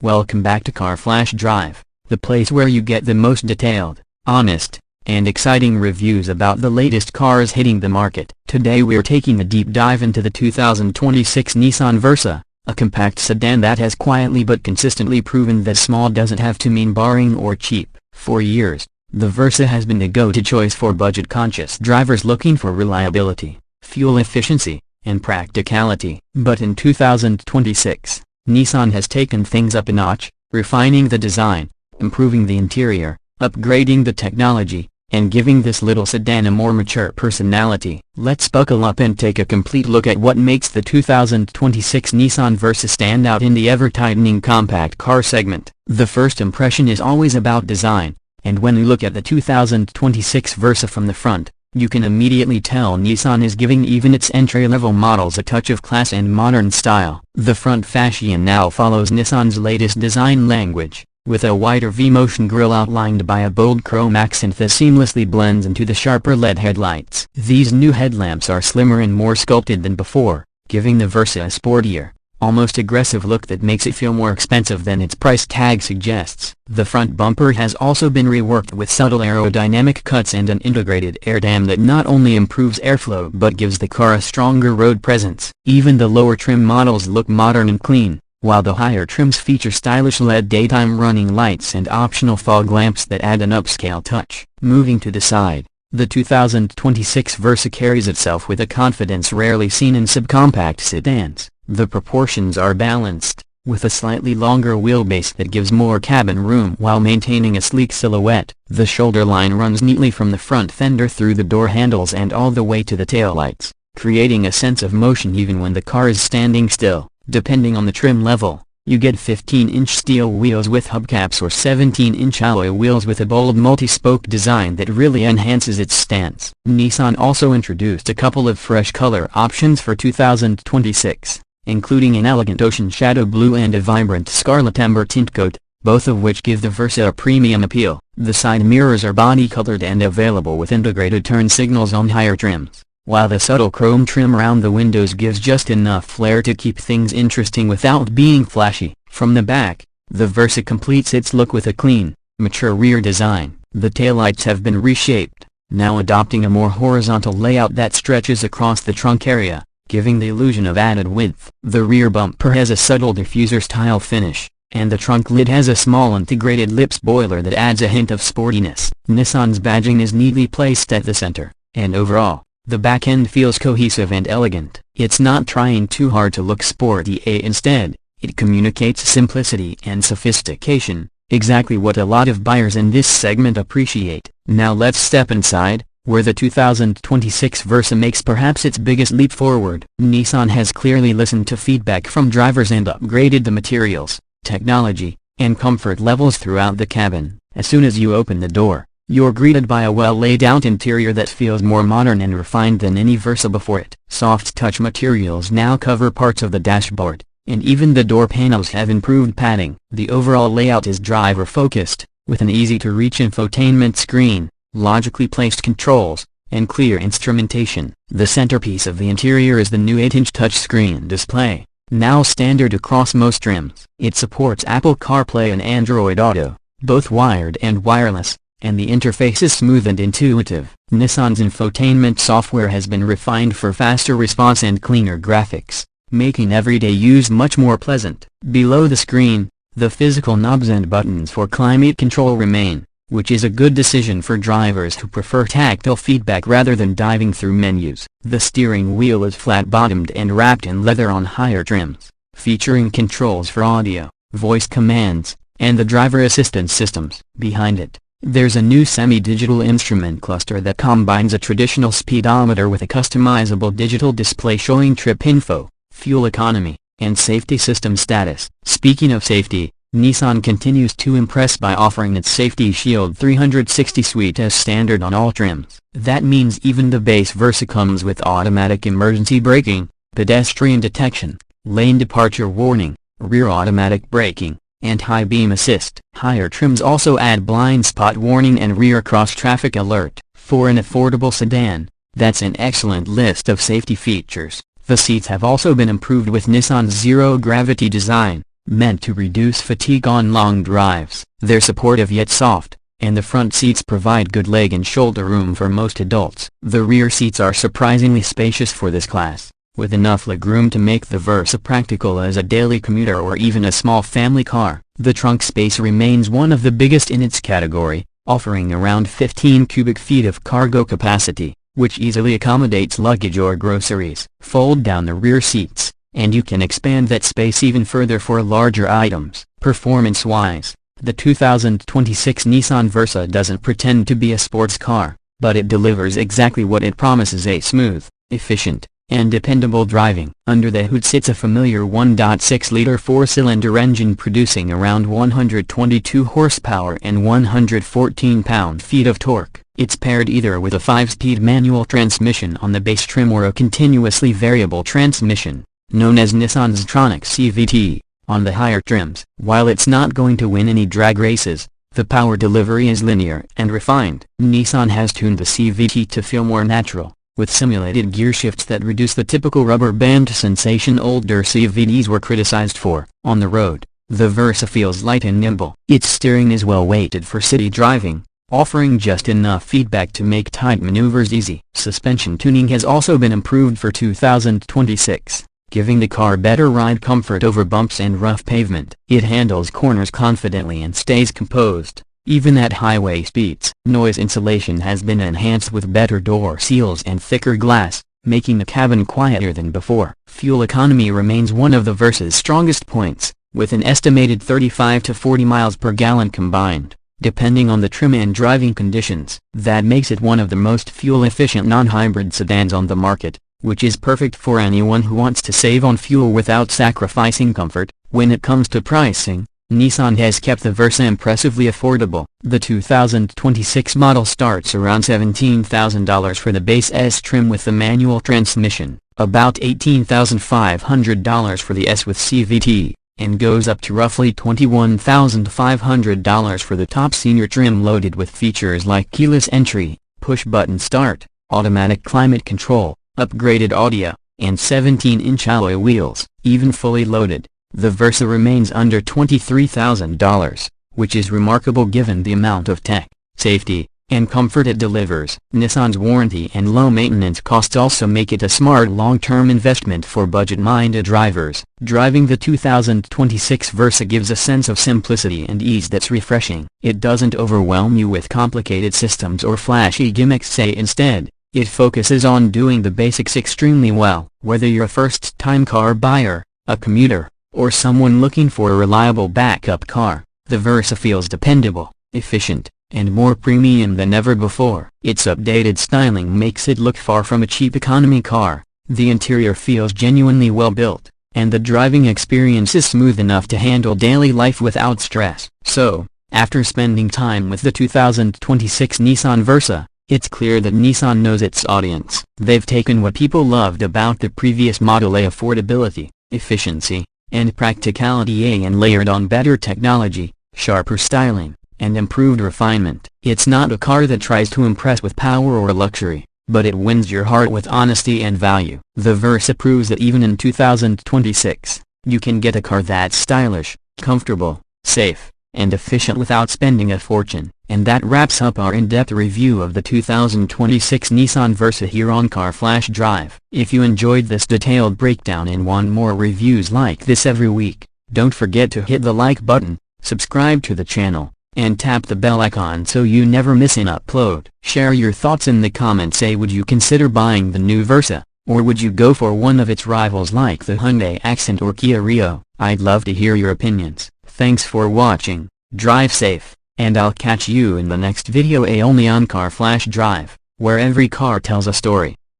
Welcome back to Car Flash Drive, the place where you get the most detailed, honest, and exciting reviews about the latest cars hitting the market. Today we're taking a deep dive into the 2026 Nissan Versa, a compact sedan that has quietly but consistently proven that small doesn't have to mean boring or cheap. For years, the Versa has been the go-to choice for budget-conscious drivers looking for reliability, fuel efficiency, and practicality. But in 2026, Nissan has taken things up a notch, refining the design, improving the interior, upgrading the technology, and giving this little sedan a more mature personality. Let's buckle up and take a complete look at what makes the 2026 Nissan Versa stand out in the ever-tightening compact car segment. The first impression is always about design, and when you look at the 2026 Versa from the front, you can immediately tell Nissan is giving even its entry-level models a touch of class and modern style. The front fascia now follows Nissan's latest design language, with a wider V-motion grille outlined by a bold chrome accent that seamlessly blends into the sharper LED headlights. These new headlamps are slimmer and more sculpted than before, giving the Versa a sportier, almost aggressive look that makes it feel more expensive than its price tag suggests. The front bumper has also been reworked with subtle aerodynamic cuts and an integrated air dam that not only improves airflow but gives the car a stronger road presence. Even the lower trim models look modern and clean, while the higher trims feature stylish LED daytime running lights and optional fog lamps that add an upscale touch. Moving to the side, the 2026 Versa carries itself with a confidence rarely seen in subcompact sedans. The proportions are balanced, with a slightly longer wheelbase that gives more cabin room while maintaining a sleek silhouette. The shoulder line runs neatly from the front fender through the door handles and all the way to the taillights, creating a sense of motion even when the car is standing still. Depending on the trim level, you get 15-inch steel wheels with hubcaps or 17-inch alloy wheels with a bold multi-spoke design that really enhances its stance. Nissan also introduced a couple of fresh color options for 2026. Including an elegant ocean shadow blue and a vibrant scarlet amber tint coat, both of which give the Versa a premium appeal. The side mirrors are body-colored and available with integrated turn signals on higher trims, while the subtle chrome trim around the windows gives just enough flair to keep things interesting without being flashy. From the back, the Versa completes its look with a clean, mature rear design. The taillights have been reshaped, now adopting a more horizontal layout that stretches across the trunk area, giving the illusion of added width. The rear bumper has a subtle diffuser-style finish, and the trunk lid has a small integrated lip spoiler that adds a hint of sportiness. Nissan's badging is neatly placed at the center, and overall, the back end feels cohesive and elegant. It's not trying too hard to look sporty. Instead, it communicates simplicity and sophistication, exactly what a lot of buyers in this segment appreciate. Now let's step inside, where the 2026 Versa makes perhaps its biggest leap forward. Nissan has clearly listened to feedback from drivers and upgraded the materials, technology, and comfort levels throughout the cabin. As soon as you open the door, you're greeted by a well-laid-out interior that feels more modern and refined than any Versa before it. Soft-touch materials now cover parts of the dashboard, and even the door panels have improved padding. The overall layout is driver-focused, with an easy-to-reach infotainment screen, logically placed controls, and clear instrumentation. The centerpiece of the interior is the new 8-inch touchscreen display, now standard across most trims. It supports Apple CarPlay and Android Auto, both wired and wireless, and the interface is smooth and intuitive. Nissan's infotainment software has been refined for faster response and cleaner graphics, making everyday use much more pleasant. Below the screen, the physical knobs and buttons for climate control remain, which is a good decision for drivers who prefer tactile feedback rather than diving through menus. The steering wheel is flat-bottomed and wrapped in leather on higher trims, featuring controls for audio, voice commands, and the driver assistance systems. Behind it, there's a new semi-digital instrument cluster that combines a traditional speedometer with a customizable digital display showing trip info, fuel economy, and safety system status. Speaking of safety, Nissan continues to impress by offering its Safety Shield 360 suite as standard on all trims. That means even the base Versa comes with automatic emergency braking, pedestrian detection, lane departure warning, rear automatic braking, and high beam assist. Higher trims also add blind spot warning and rear cross-traffic alert. For an affordable sedan, that's an excellent list of safety features. The seats have also been improved with Nissan's zero-gravity design, meant to reduce fatigue on long drives. They're supportive yet soft, and the front seats provide good leg and shoulder room for most adults. The rear seats are surprisingly spacious for this class, with enough legroom to make the Versa practical as a daily commuter or even a small family car. The trunk space remains one of the biggest in its category, offering around 15 cubic feet of cargo capacity, which easily accommodates luggage or groceries. Fold down the rear seats, and you can expand that space even further for larger items. Performance-wise, the 2026 Nissan Versa doesn't pretend to be a sports car, but it delivers exactly what it promises: a smooth, efficient, and dependable driving. Under the hood sits a familiar 1.6-liter four-cylinder engine producing around 122 horsepower and 114 pound-feet of torque. It's paired either with a 5-speed manual transmission on the base trim or a continuously variable transmission, known as Nissan's Tronic CVT, on the higher trims. While it's not going to win any drag races, the power delivery is linear and refined. Nissan has tuned the CVT to feel more natural, with simulated gear shifts that reduce the typical rubber band sensation older CVTs were criticized for. On the road, the Versa feels light and nimble. Its steering is well weighted for city driving, offering just enough feedback to make tight maneuvers easy. Suspension tuning has also been improved for 2026, giving the car better ride comfort over bumps and rough pavement. It handles corners confidently and stays composed, even at highway speeds. Noise insulation has been enhanced with better door seals and thicker glass, making the cabin quieter than before. Fuel economy remains one of the Versa's strongest points, with an estimated 35 to 40 miles per gallon combined, depending on the trim and driving conditions. That makes it one of the most fuel-efficient non-hybrid sedans on the market, which is perfect for anyone who wants to save on fuel without sacrificing comfort. When it comes to pricing, Nissan has kept the Versa impressively affordable. The 2026 model starts around $17,000 for the base S trim with the manual transmission, about $18,500 for the S with CVT, and goes up to roughly $21,500 for the top senior trim loaded with features like keyless entry, push-button start, automatic climate control, upgraded audio, and 17-inch alloy wheels. Even fully loaded, the Versa remains under $23,000, which is remarkable given the amount of tech, safety, and comfort it delivers. Nissan's warranty and low maintenance costs also make it a smart long-term investment for budget-minded drivers. Driving the 2026 Versa gives a sense of simplicity and ease that's refreshing. It doesn't overwhelm you with complicated systems or flashy gimmicks. Instead, it focuses on doing the basics extremely well. Whether you're a first-time car buyer, a commuter, or someone looking for a reliable backup car, the Versa feels dependable, efficient, and more premium than ever before. Its updated styling makes it look far from a cheap economy car. The interior feels genuinely well built, and the driving experience is smooth enough to handle daily life without stress. So, after spending time with the 2026 Nissan Versa, it's clear that Nissan knows its audience. They've taken what people loved about the previous Model A: affordability, efficiency, and practicality, and layered on better technology, sharper styling, and improved refinement. It's not a car that tries to impress with power or luxury, but it wins your heart with honesty and value. The Versa proves that even in 2026, you can get a car that's stylish, comfortable, safe, and efficient without spending a fortune. And that wraps up our in-depth review of the 2026 Nissan Versa here on Car Flash Drive. If you enjoyed this detailed breakdown and want more reviews like this every week, don't forget to hit the like button, subscribe to the channel, and tap the bell icon so you never miss an upload. Share your thoughts in the comments. Would you consider buying the new Versa, or would you go for one of its rivals like the Hyundai Accent or Kia Rio? I'd love to hear your opinions. Thanks for watching, drive safe, and I'll catch you in the next video only on Car Flash Drive, where every car tells a story.